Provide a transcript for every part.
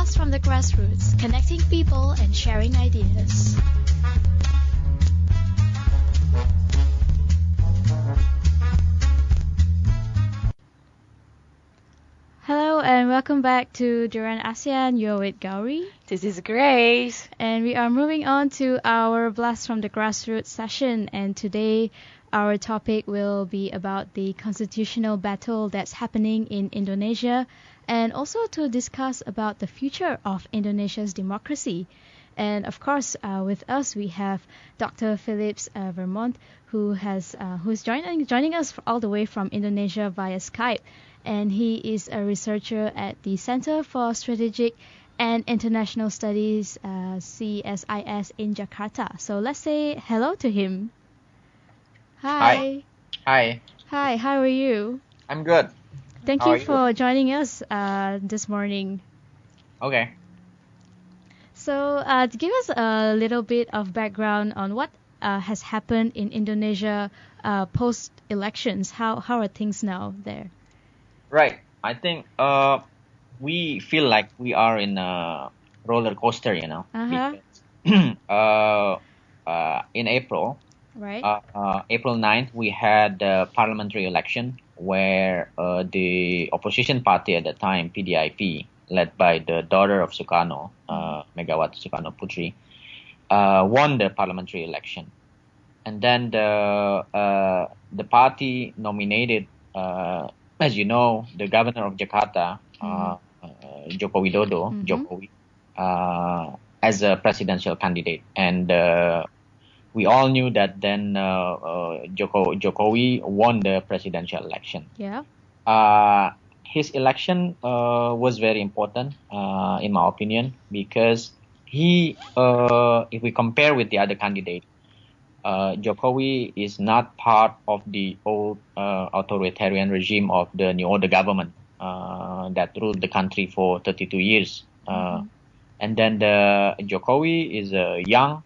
Blast from the Grassroots, connecting people and sharing ideas. Hello and welcome back to Duran ASEAN. You're with Gowri. This is Grace. And we are moving on to our Blast from the Grassroots session. And today our topic will be about the constitutional battle that's happening in Indonesia, and also to discuss about the future of Indonesia's democracy. And of course, with us we have Dr. Philips Vermonte, who's joining us all the way from Indonesia via Skype, and he is a researcher at the Center for Strategic and International Studies, CSIS in Jakarta. So let's say hello to him. Hi. Hi. Hi. How are you? I'm good. Thank you for joining us this morning. Okay. So to give us a little bit of background on what has happened in Indonesia post-elections, how are things now there? Right. I think we feel like we are in a roller coaster, you know. Uh-huh. In April, Right. April 9th, we had a parliamentary election where the opposition party at the time, PDIP, led by the daughter of Sukarno, Megawati Sukarno Putri, won the parliamentary election. And then the party nominated, as you know, the governor of Jakarta, Joko Widodo, Jokowi, as a presidential candidate. And we all knew that then Jokowi won the presidential election. Yeah. His election was very important, in my opinion, because he, if we compare with the other candidate, Jokowi is not part of the old authoritarian regime of the New Order government that ruled the country for 32 years. And then Jokowi is a young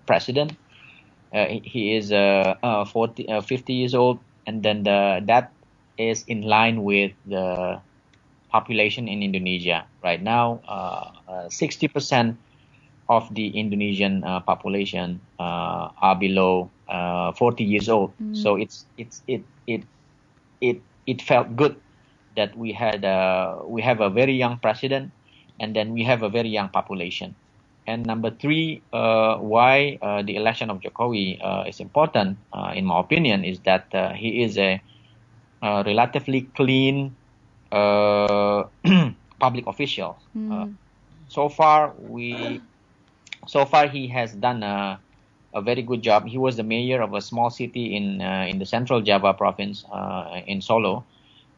president. He is 50 years old, and then that is in line with the population in Indonesia right now. 60% of the Indonesian population are below 40 years old. So it felt good that we have a very young president, and then we have a very young population. And number three, why the election of Jokowi is important, in my opinion, is that he is a relatively clean public official. So far, he has done a very good job. He was the mayor of a small city in the central Java province, in Solo,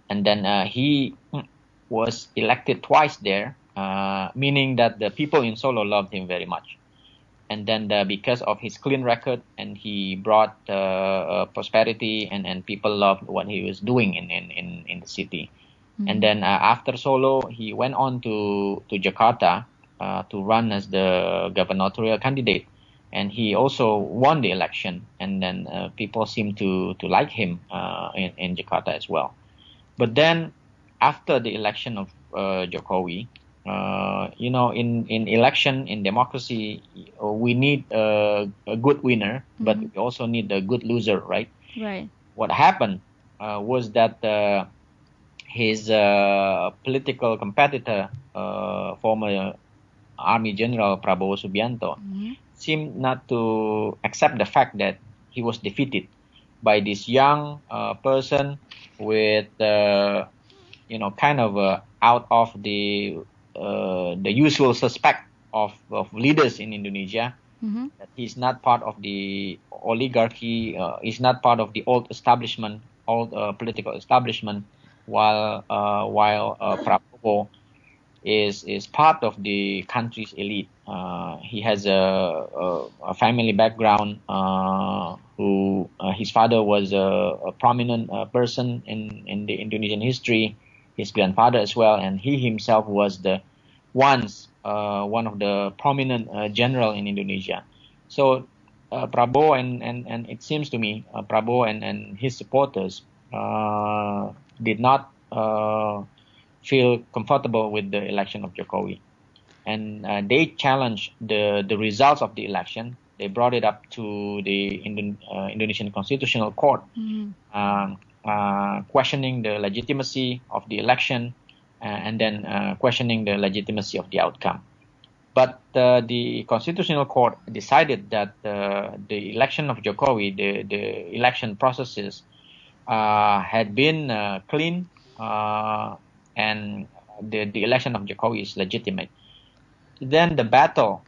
and then he was elected twice there. Meaning that the people in Solo loved him very much. And then because of his clean record, and he brought prosperity, and people loved what he was doing in the city. And then after Solo, he went on to Jakarta to run as the gubernatorial candidate. And he also won the election. And then people seem to like him in Jakarta as well. But then after the election of Jokowi, in election, in democracy, we need a good winner, but we also need a good loser, right? Right. What happened was that his political competitor, former Army General Prabowo Subianto, seemed not to accept the fact that he was defeated by this young person with, kind of out of the usual suspect of leaders in Indonesia. That he's not part of the oligarchy, he's not part of the old political establishment, while Prabowo is part of the country's elite. He has a family background. Who his father was a prominent person in the Indonesian history. His grandfather as well, and he himself was once one of the prominent general in Indonesia. So Prabowo and it seems to me Prabowo and his supporters did not feel comfortable with the election of Jokowi. And they challenged the results of the election. They brought it up to the Indonesian Constitutional Court, questioning the legitimacy of the election and then questioning the legitimacy of the outcome. But the Constitutional Court decided that the election of Jokowi, the election processes, had been clean, and the election of Jokowi is legitimate. Then the battle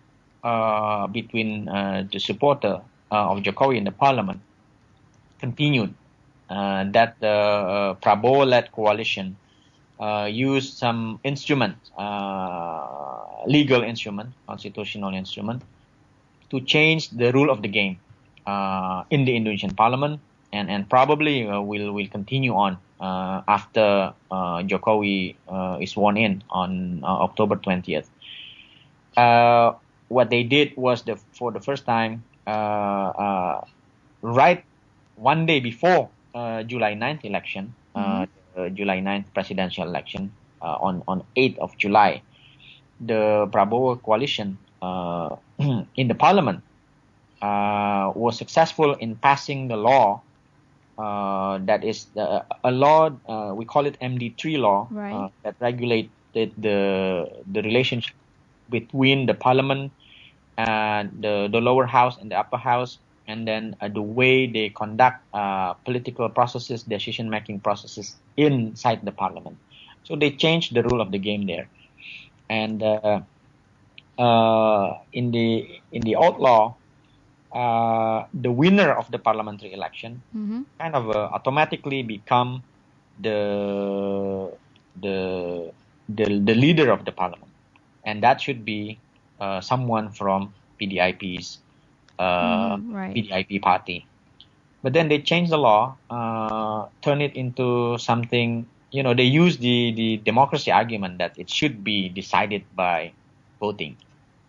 between the supporter of Jokowi in the parliament continued. That the Prabowo-led coalition used some instrument, legal instrument, constitutional instrument, to change the rule of the game in the Indonesian parliament, and probably will continue on after Jokowi is sworn in on October 20th. What they did was for the first time, right one day before July 9th election, July 9th presidential election, on 8th of July, the Prabowo coalition in the parliament was successful in passing the law that is a law, we call it MD3 law, right, that regulated the relationship between the parliament and the lower house and the upper house, and then the way they conduct political processes, decision-making processes inside the parliament. So they changed the rule of the game there. And in the old law, the winner of the parliamentary election kind of automatically become the leader of the parliament, and that should be someone from PDIP's right. PDIP party. But then they changed the law, turn it into something. They use the democracy argument that it should be decided by voting,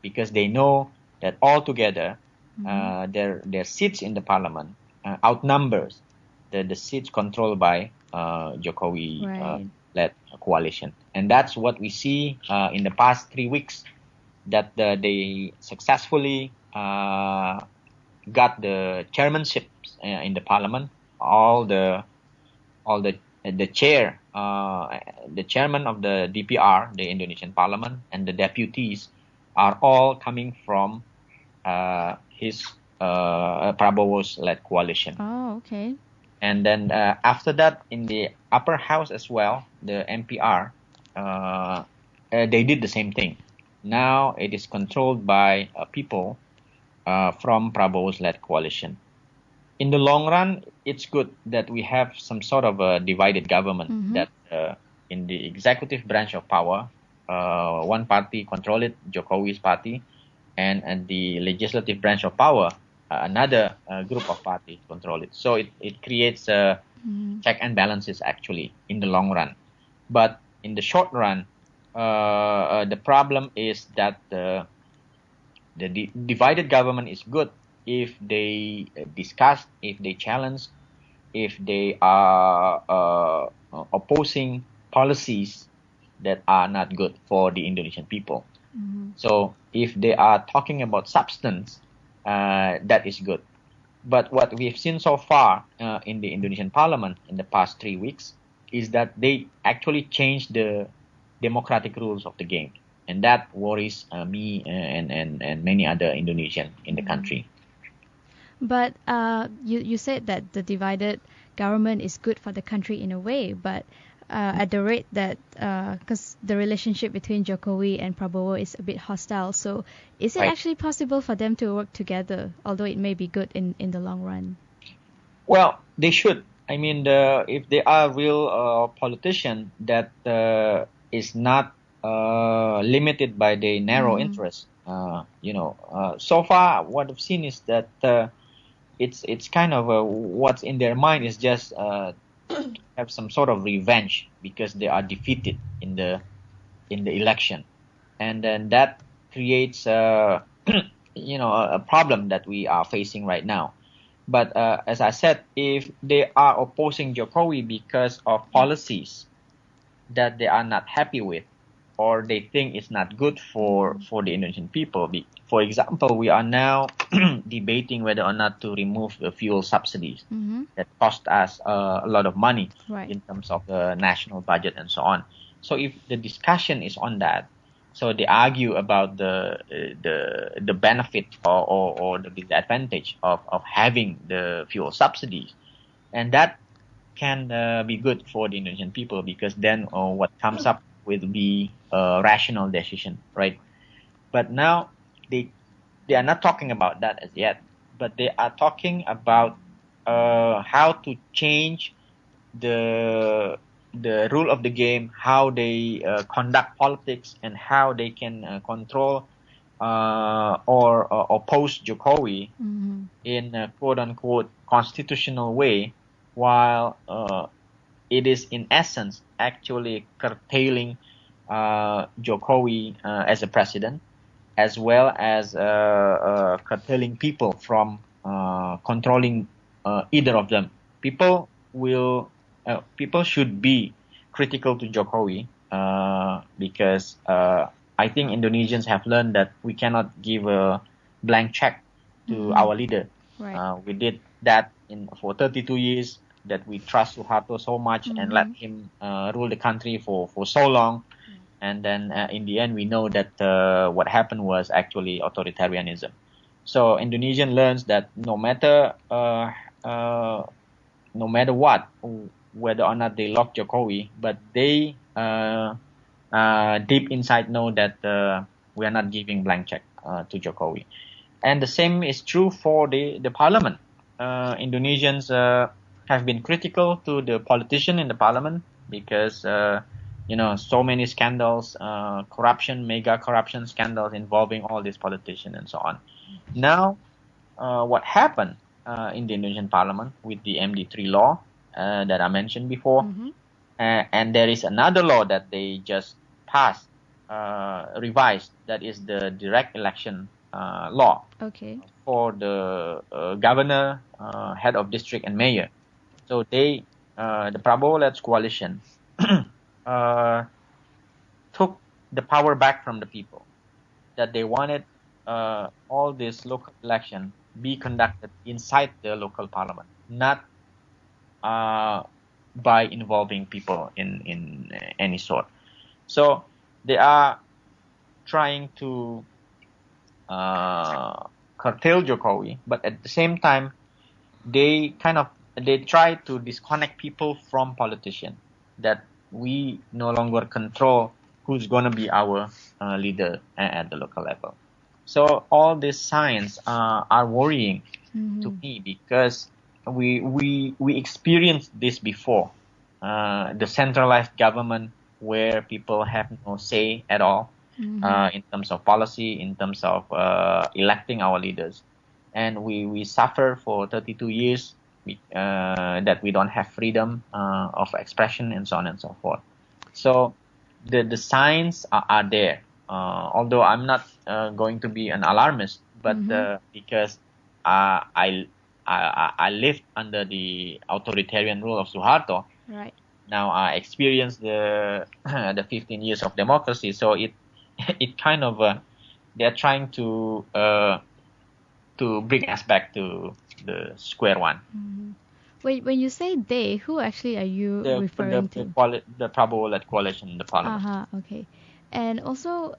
because they know that altogether their seats in the parliament outnumbers the seats controlled by Jokowi led coalition. And that's what we see in the past 3 weeks, that they successfully got the chairmanships in the parliament. All the chair, the chairman of the DPR, the Indonesian parliament, and the deputies are all coming from his Prabowo's led coalition. Oh, okay. And then after that, in the upper house as well, the MPR, they did the same thing. Now it is controlled by people from Prabowo's led coalition. In the long run, it's good that we have some sort of a divided government, that in the executive branch of power, one party control it, Jokowi's party, and the legislative branch of power, another group of parties control it. So it creates check and balances actually in the long run. But in the short run, the problem is that the divided government is good if they discuss, if they challenge, if they are opposing policies that are not good for the Indonesian people. So if they are talking about substance, that is good. But what we've seen so far in the Indonesian parliament in the past 3 weeks is that they actually changed the democratic rules of the game. And that worries me and many other Indonesians in the country. But you said that the divided government is good for the country in a way, but at the rate that, because the relationship between Jokowi and Prabowo is a bit hostile, so is it actually possible for them to work together, although it may be good in the long run? Well, they should. I mean, if they are real politician that is not limited by the narrow interest, so far what I've seen is that it's kind of what's in their mind is just have some sort of revenge because they are defeated in the election, and then that creates a problem that we are facing right now. But as I said, if they are opposing Jokowi because of policies that they are not happy with, or they think it's not good for the Indonesian people. For example, we are now debating whether or not to remove the fuel subsidies that cost us a lot of money in terms of the national budget and so on. So if the discussion is on that, so they argue about the benefit or the disadvantage of having the fuel subsidies, and that can be good for the Indonesian people, because then what comes up will be a rational decision, right? But now they are not talking about that as yet, but they are talking about how to change the rule of the game, how they conduct politics, and how they can control or oppose Jokowi in a quote-unquote constitutional way, while it is in essence actually curtailing Jokowi as a president, as well as curtailing people from controlling either of them. People should be critical to Jokowi because I think Indonesians have learned that we cannot give a blank check to our leader. We did that for 32 years, that we trust Suharto so much and let him rule the country for so long. And then in the end, we know that what happened was actually authoritarianism. So Indonesian learns that no matter what, whether or not they love Jokowi, but they deep inside know that we are not giving blank check to Jokowi. And the same is true for the parliament. Indonesians have been critical to the politician in the parliament because so many scandals, mega corruption scandals involving all these politicians and so on. Now, what happened in the Indonesian parliament with the MD3 law that I mentioned before, and there is another law that they just passed, revised, that is the direct election law for the governor, head of district, and mayor. So the Prabowo-led coalition took the power back from the people, that they wanted all this local election be conducted inside the local parliament, not by involving people in any sort. So they are trying to curtail Jokowi, but at the same time, they try to disconnect people from politicians, that we no longer control who's going to be our leader at the local level. So all these signs are worrying to me, because we experienced this before, the centralized government where people have no say at all in terms of policy, in terms of electing our leaders. And we suffer for 32 years that we don't have freedom of expression and so on and so forth. So the signs are there. Although I'm not going to be an alarmist, but because I lived under the authoritarian rule of Suharto. Right. Now I experienced the 15 years of democracy. So it kind of they're trying to bring us back to the square one. Wait, when you say they, who actually are you referring to? The Prabowo-led coalition in the parliament. Okay. And also,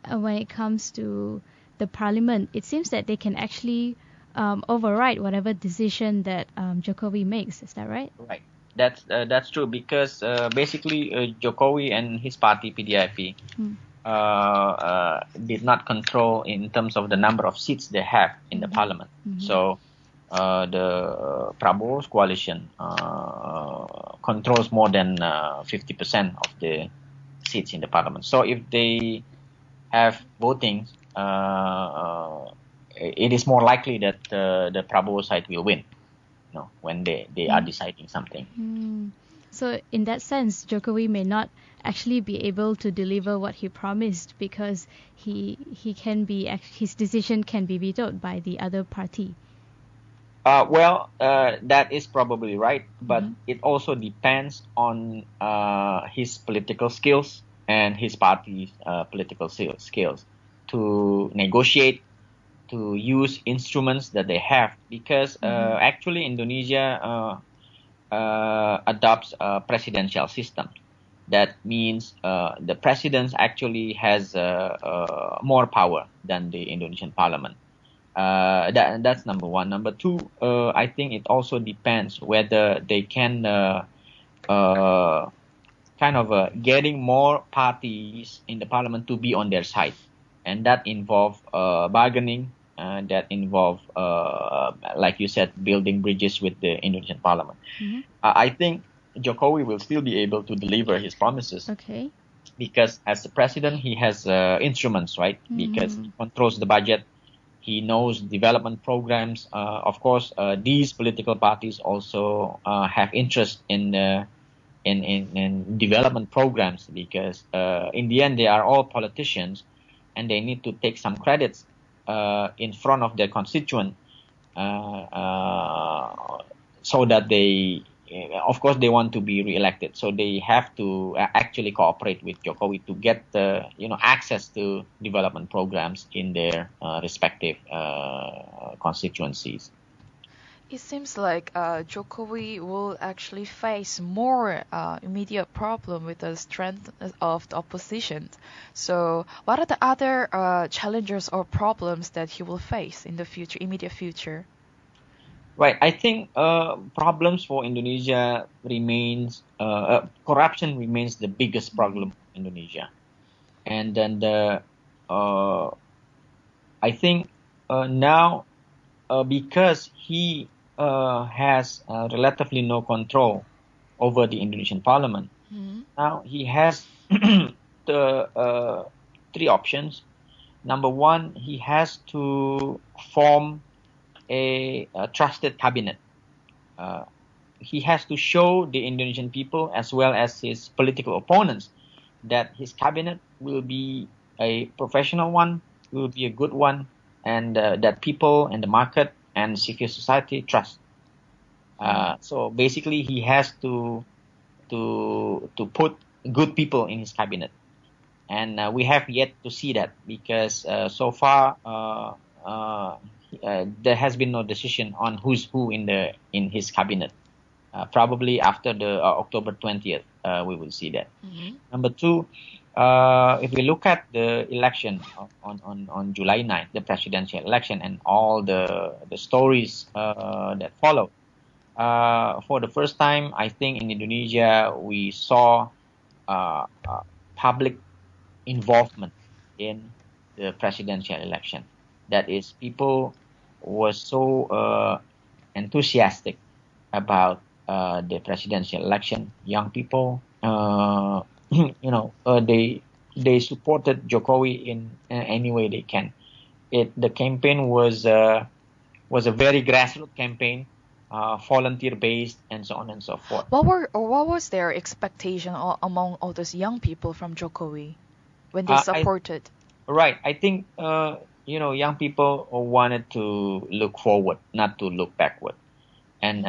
when it comes to the parliament, it seems that they can actually override whatever decision that Jokowi makes. Is that right? Right. That's true, because basically Jokowi and his party PDIP did not control in terms of the number of seats they have in the parliament. So the Prabowo's coalition controls more than 50% of the seats in the parliament. So if they have voting, it is more likely that the Prabowo side will win, when they are deciding something. So in that sense, Jokowi may not actually be able to deliver what he promised, because his decision can be vetoed by the other party. That is probably right, but it also depends on his political skills and his party's political skills to negotiate, to use instruments that they have, because actually Indonesia adopts a presidential system. That means the president actually has more power than the Indonesian parliament. That's number one. Number two, I think it also depends whether they can getting more parties in the parliament to be on their side, and that involve bargaining, that involve, like you said, building bridges with the Indonesian parliament. I think Jokowi will still be able to deliver his promises. Okay. Because as the president, he has instruments, right? Because he controls the budget. He knows development programs. Of course, these political parties also have interest in development programs, because in the end, they are all politicians, and they need to take some credits in front of their constituent, so that they, of course, they want to be re-elected. So they have to actually cooperate with Jokowi to get the access to development programs in their respective constituencies. It seems like Jokowi will actually face more immediate problem with the strength of the opposition. So, what are the other challenges or problems that he will face in the future, immediate future? Right. I think problems for Indonesia remains corruption remains the biggest problem in Indonesia, and then I think now because he has relatively no control over the Indonesian parliament. Now he has the three options. Number one, he has to form a trusted cabinet. He has to show the Indonesian people as well as his political opponents that his cabinet will be a professional one, will be a good one, and that people and the market and civil society trust. So basically, he has to put good people in his cabinet, and we have yet to see that, because so far there has been no decision on who's who in his cabinet. Probably after the October 20th, we will see that. Number two, if we look at the election on July 9th, the presidential election, and all the stories that followed, for the first time, I think in Indonesia, we saw public involvement in the presidential election. That is, people were so enthusiastic about the presidential election. Young people, they supported Jokowi in any way they can. The campaign was a very grassroots campaign, volunteer based, and so on and so forth. What was their expectation among all those young people from Jokowi when they supported? Right, I think young people wanted to look forward, not to look backward, and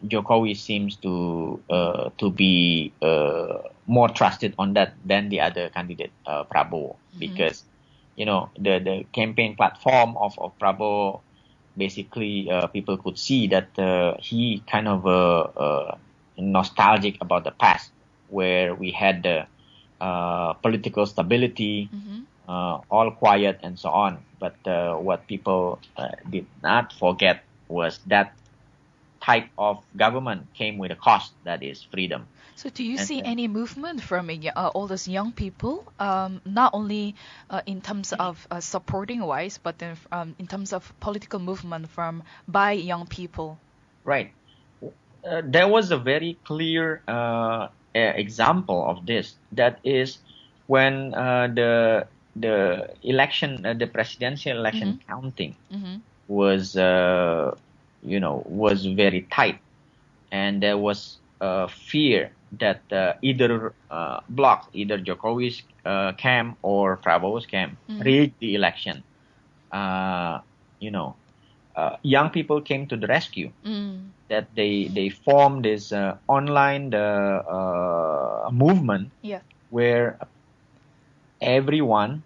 Jokowi seems to be more trusted on that than the other candidate, Prabowo, because the campaign platform of Prabowo, basically people could see that he kind of nostalgic about the past, where we had the political stability, all quiet and so on. But what people did not forget was that type of government came with a cost, that is freedom. So do you see any movement from all those young people, not only in terms of supporting wise, but then in terms of political movement by young people? Right. There was a very clear example of this. That is when the election, the presidential election counting was was very tight, and there was fear that either bloc, either Jokowi's camp or Prabowo's camp, rigged the election. young people came to the rescue. Mm. That they formed this online movement Yeah. where everyone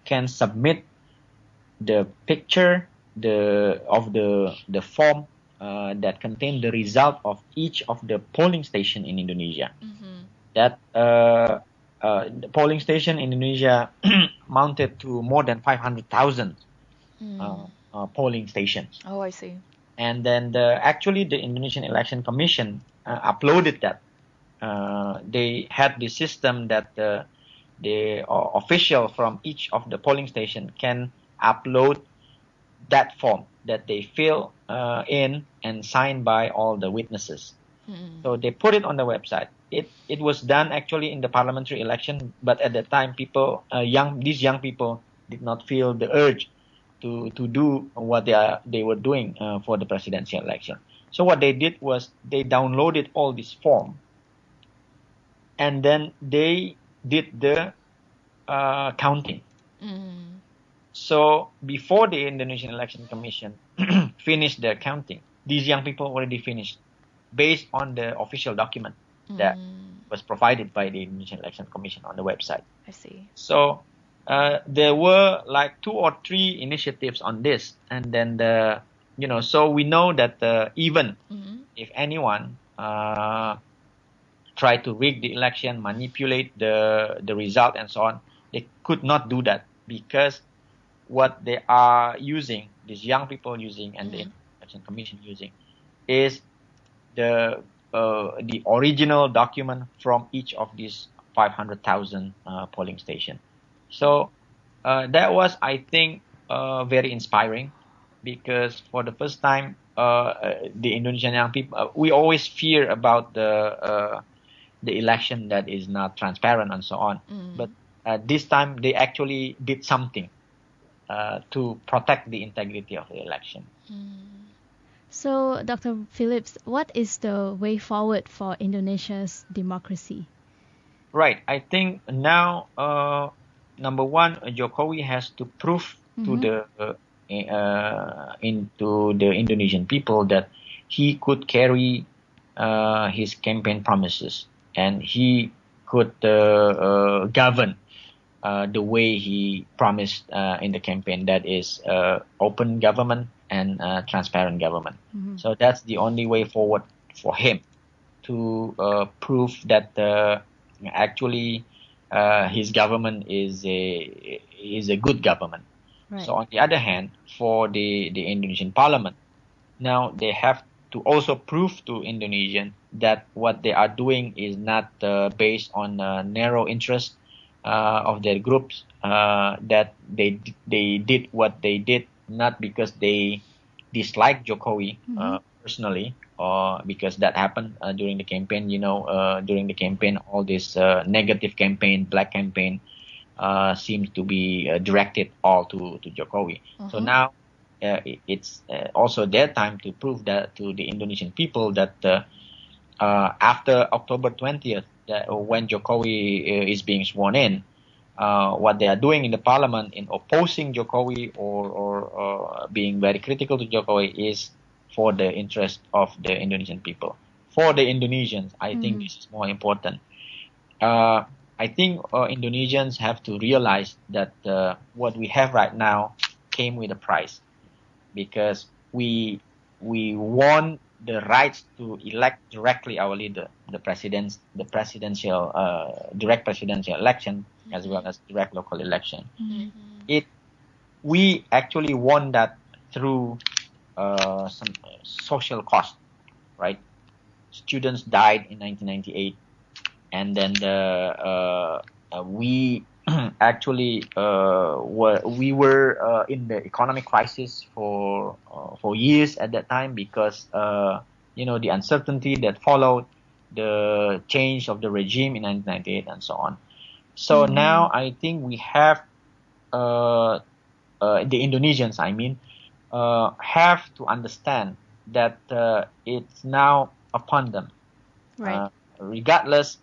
can submit the picture of the form that contain the result of each of the polling station in Indonesia. Mm-hmm. That the polling station in Indonesia mounted to more than 500,000 polling stations. Oh, I see. And then actually the Indonesian Election Commission uploaded that. They had the system that the official from each of the polling station can upload that form that they fill in and signed by all the witnesses. So they put it on the website. It was done actually in the parliamentary election, but at that time these young people did not feel the urge to do what they were doing for the presidential election. So what they did was they downloaded all this form, and then they did the counting. So before the Indonesian Election Commission finished their counting, these young people already finished based on the official document that was provided by the Indonesian Election Commission on the website. I see. So there were like 2 or 3 initiatives on this, and then so we know that even if anyone try to rig the election, manipulate the result and so on, they could not do that, because what they are using, these young people using, and the Election Commission using, is the original document from each of these 500,000 polling station. So that was, I think, very inspiring, because for the first time, the Indonesian young people, we always fear about the election that is not transparent and so on. But this time they actually did something to protect the integrity of the election. So, Dr. Phillips, what is the way forward for Indonesia's democracy? Right. I think now, number one, Jokowi has to prove to the into the Indonesian people that he could carry his campaign promises, and he could govern the way he promised in the campaign, that is open government and transparent government. So that's the only way forward for him to prove that actually his government is a good government. Right. So on the other hand, for the Indonesian parliament, now they have to also prove to Indonesians that what they are doing is not based on narrow interest of their groups, that they did what they did not because they dislike Jokowi personally, or because that happened during the campaign. During the campaign, all this negative campaign, black campaign, seems to be directed all to Jokowi. So now it's also their time to prove that to the Indonesian people that after October 20th, when Jokowi is being sworn in, what they are doing in the parliament in opposing Jokowi or being very critical to Jokowi is for the interest of the Indonesian people. For the Indonesians, I think this is more important. I think Indonesians have to realize that what we have right now came with a price, because we won the rights to elect directly our leader, the presidential direct presidential election, as well as direct local election. We actually won that through some social cost, right? Students died in 1998, and then we actually we were in the economic crisis for years at that time, because the uncertainty that followed the change of the regime in 1998 and so on. So now I think we have the Indonesians, I mean, have to understand that it's now upon them, Right. Regardless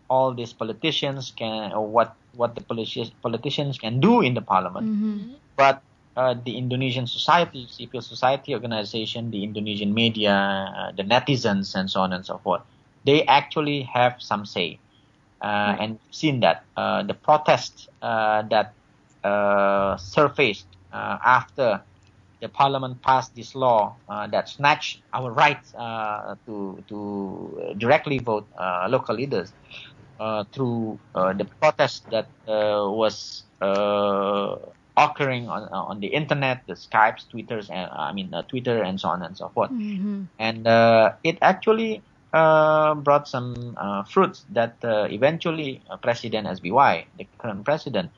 all these politicians can, or what the politicians can do in the parliament, but the Indonesian society, civil society organization, the Indonesian media, the netizens, and so on and so forth, they actually have some say. And seen that the protests that surfaced after the parliament passed this law that snatched our rights to directly vote local leaders through the protest that was occurring on the internet, the Skypes, Twitters, and Twitter, and so on and so forth. And it actually brought some fruits that eventually President SBY, the current president,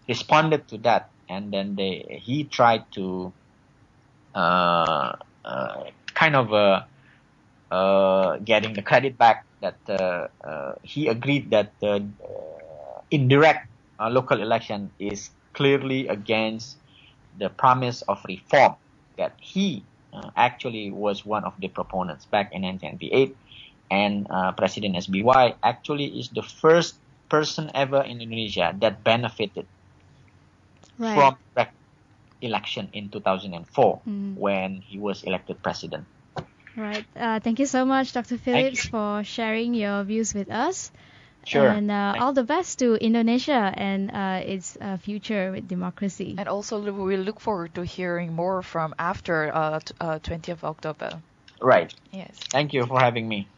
responded to that, and then he tried to kind of getting the credit back that he agreed that indirect local election is clearly against the promise of reform that he actually was one of the proponents back in 1998, and President SBY actually is the first person ever in Indonesia that benefited from that election in 2004 when he was elected president. Right. Thank you so much, Dr. Phillips, for sharing your views with us. Sure. And all the best to Indonesia and its future with democracy. And also, we look forward to hearing more from after 20th of October. Right. Yes. Thank you for having me.